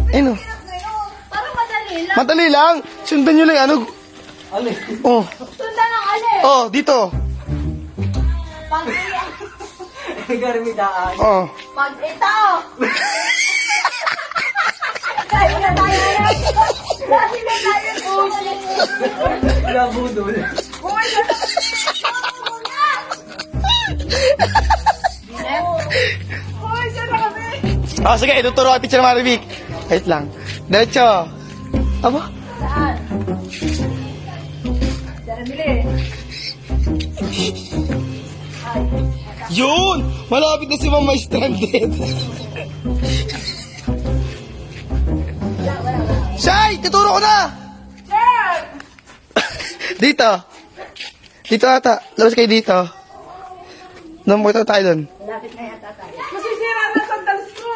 Ayun o. Parang madali lang. Madali lang. Sundan nyo lang ano. Alin? Oh. Sundan ang alin. Oh, dito. Pag, Garmitaan. Oh. pag ito. Dahil na tayo na. Dahil na tayo ulit. Labudol. Oh, sige, ituturo ka Teacher Marivic. Wait lang. Diretso. Aba? Saan? Saan bili? Yun! Malapit na si Mama stranded. Shai! Tuturo ko na! Dito. Dito ata. Labas kayo dito. Nung tayo doon. Lapit na yata tayo. Masisira na sandals ko.